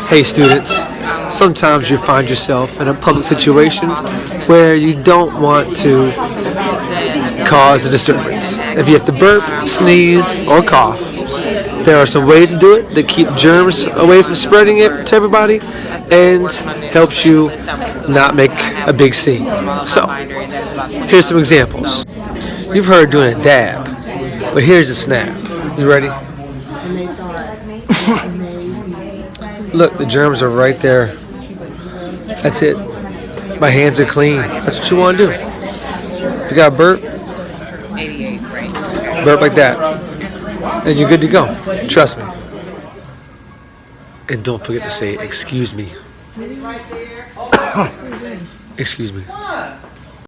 Hey students, sometimes you find yourself in a public situation where you don't want to cause a disturbance. If you have to burp, sneeze, or cough, there are some ways to do it that keep germs away from spreading it to everybody and helps you not make a big scene. So, here's some examples. You've heard doing a dab, but here's a snap. You ready? Look, the germs are right there. That's it. My hands are clean. That's what you want to do. If you got a burp, burp like that, and you're good to go. Trust me. And don't forget to say, excuse me. Excuse me.